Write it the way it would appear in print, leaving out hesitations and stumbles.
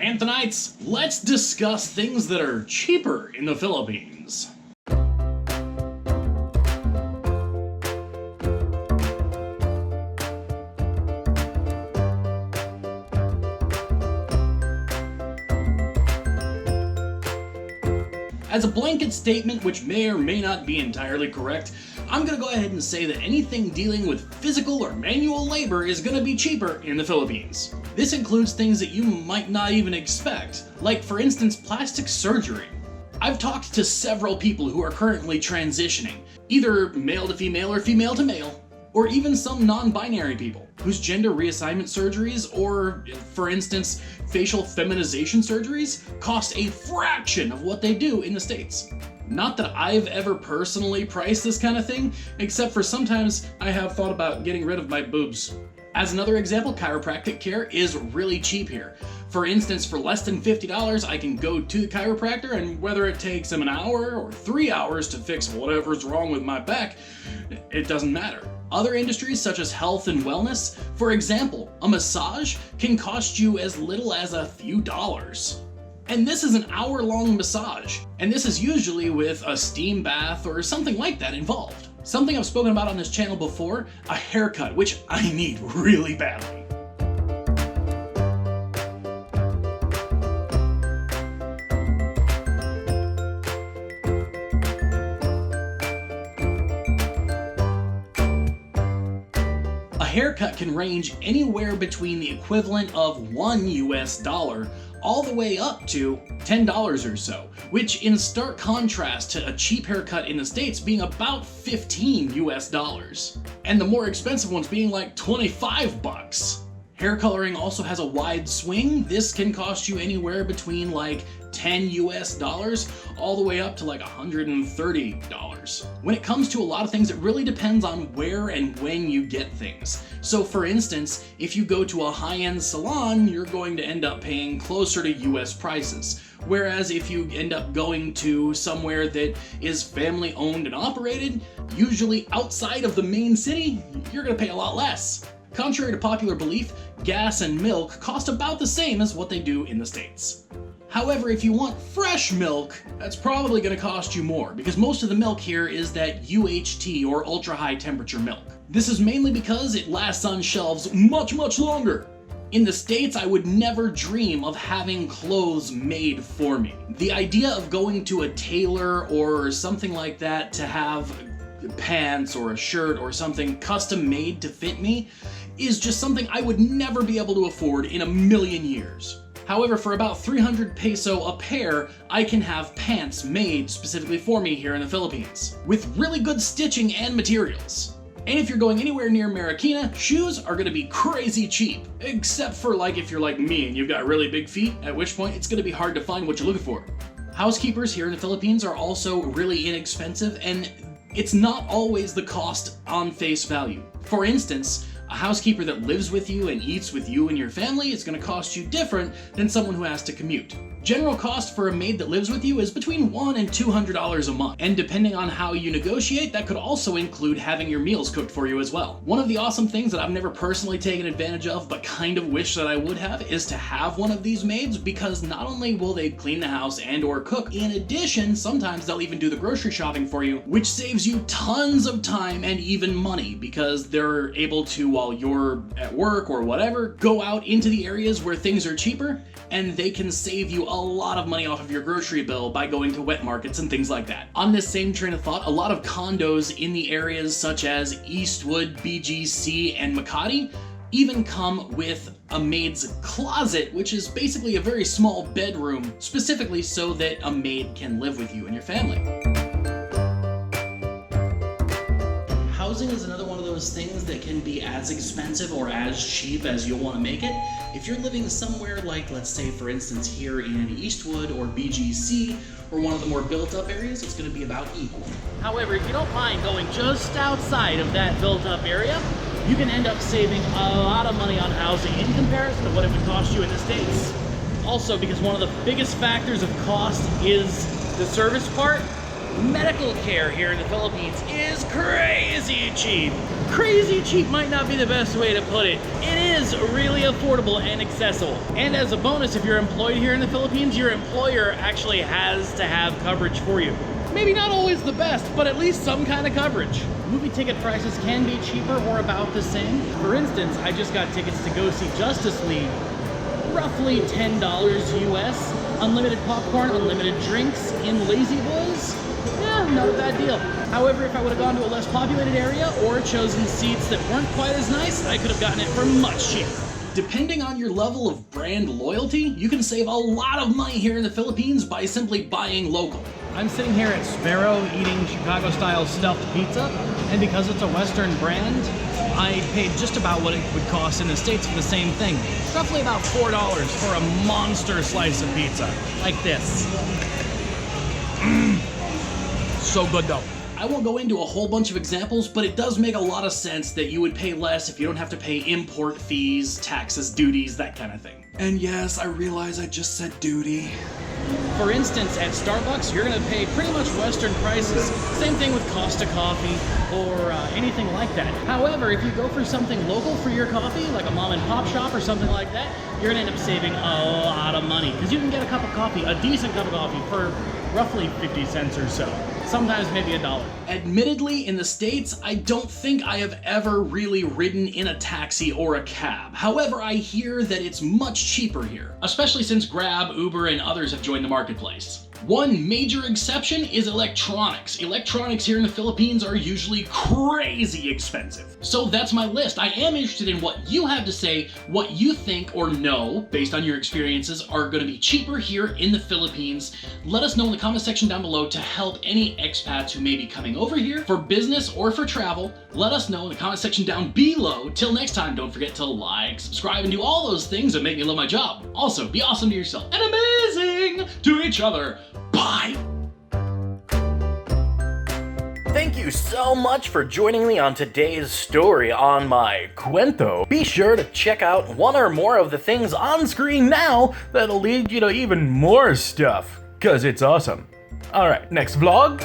And tonight, let's discuss things that are cheaper in the Philippines. As a blanket statement, which may or may not be entirely correct, I'm going to go ahead and say that anything dealing with physical or manual labor is going to be cheaper in the Philippines. This includes things that you might not even expect, like for instance plastic surgery. I've talked to several people who are currently transitioning, either male to female or female to male, or even some non-binary people whose gender reassignment surgeries or, for instance, facial feminization surgeries cost a fraction of what they do in the States. Not that I've ever personally priced this kind of thing, except for sometimes I have thought about getting rid of my boobs. As another example, chiropractic care is really cheap here. For instance, for less than $50, I can go to the chiropractor, and whether it takes him an hour or 3 hours to fix whatever's wrong with my back, it doesn't matter. Other industries such as health and wellness, for example, a massage can cost you as little as a few dollars. And this is an hour-long massage, and this is usually with a steam bath or something like that involved. Something I've spoken about on this channel before, a haircut, which I need really badly. A haircut can range anywhere between the equivalent of $1 US all the way up to $10 or so, which in stark contrast to a cheap haircut in the States being about $15 US, and the more expensive ones being like 25 bucks. Hair coloring also has a wide swing. This can cost you anywhere between like $10 US all the way up to like $130. When it comes to a lot of things, it really depends on where and when you get things. So for instance, if you go to a high-end salon, you're going to end up paying closer to US prices. Whereas if you end up going to somewhere that is family owned and operated, usually outside of the main city, you're gonna pay a lot less. Contrary to popular belief, gas and milk cost about the same as what they do in the States. However, if you want fresh milk, that's probably going to cost you more, because most of the milk here is that UHT, or ultra high temperature milk. This is mainly because it lasts on shelves much longer. In the States, I would never dream of having clothes made for me. The idea of going to a tailor or something like that to have pants or a shirt or something custom made to fit me is just something I would never be able to afford in a million years. However, for about 300 peso a pair, I can have pants made specifically for me here in the Philippines, with really good stitching and materials. And if you're going anywhere near Marikina, shoes are going to be crazy cheap, except for like if you're like me and you've got really big feet, at which point it's going to be hard to find what you're looking for. Housekeepers here in the Philippines are also really inexpensive, and it's not always the cost on face value. For instance, a housekeeper that lives with you and eats with you and your family is going to cost you different than someone who has to commute. General cost for a maid that lives with you is between $100 and $200 a month, and depending on how you negotiate, that could also include having your meals cooked for you as well. One of the awesome things that I've never personally taken advantage of, but kind of wish that I would have, is to have one of these maids, because not only will they clean the house and or cook, in addition, sometimes they'll even do the grocery shopping for you, which saves you tons of time and even money, because they're able to, while you're at work or whatever, go out into the areas where things are cheaper, and they can save you a lot of money off of your grocery bill by going to wet markets and things like that. On this same train of thought, a lot of condos in the areas such as Eastwood, BGC, and Makati even come with a maid's closet, which is basically a very small bedroom, specifically so that a maid can live with you and your family. Housing is another one of those things that can be as expensive or as cheap as you'll want to make it. If you're living somewhere like, let's say for instance here in Eastwood or BGC, or one of the more built up areas, it's going to be about equal. However, if you don't mind going just outside of that built up area, you can end up saving a lot of money on housing in comparison to what it would cost you in the States. Also, because one of the biggest factors of cost is the service part, Medical care here in the Philippines is crazy cheap. Crazy cheap might not be the best way to put it. It is really affordable and accessible. And as a bonus, if you're employed here in the Philippines, your employer actually has to have coverage for you. Maybe not always the best, but at least some kind of coverage. Movie ticket prices can be cheaper or about the same. For instance, I just got tickets to go see Justice League. Roughly $10 US. Unlimited popcorn, unlimited drinks in Lazy Boys. Yeah, not a bad deal. However, if I would have gone to a less populated area or chosen seats that weren't quite as nice, I could have gotten it for much cheaper. Depending on your level of brand loyalty, you can save a lot of money here in the Philippines by simply buying local. I'm sitting here at Sparrow eating Chicago-style stuffed pizza, and because it's a Western brand, I paid just about what it would cost in the States for the same thing. Roughly about $4 for a monster slice of pizza, like this. So good though. I won't go into a whole bunch of examples, but it does make a lot of sense that you would pay less if you don't have to pay import fees, taxes, duties, that kind of thing. And yes, I realize I just said duty. For instance, at Starbucks, you're going to pay pretty much Western prices. Same thing with Costa Coffee or anything like that. However, if you go for something local for your coffee, like a mom and pop shop or something like that, you're going to end up saving a lot of money because you can get a cup of coffee, a decent cup of coffee, for roughly 50 cents or so. Sometimes maybe $1. Admittedly, in the States, I don't think I have ever really ridden in a taxi or a cab. However, I hear that it's much cheaper here, especially since Grab, Uber, and others have joined the marketplace. One major exception is electronics. Electronics here in the Philippines are usually crazy expensive. So that's my list. I am interested in what you have to say, what you think or know, based on your experiences, are going to be cheaper here in the Philippines. Let us know in the comment section down below to help any expats who may be coming over here for business or for travel. Let us know in the comment section down below. Till next time, don't forget to like, subscribe, and do all those things that make me love my job. Also, be awesome to yourself and amazing to each other. Bye! Thank you so much for joining me on today's story on my Cuento. Be sure to check out one or more of the things on screen now that'll lead you to even more stuff, 'cause it's awesome. Alright, next vlog?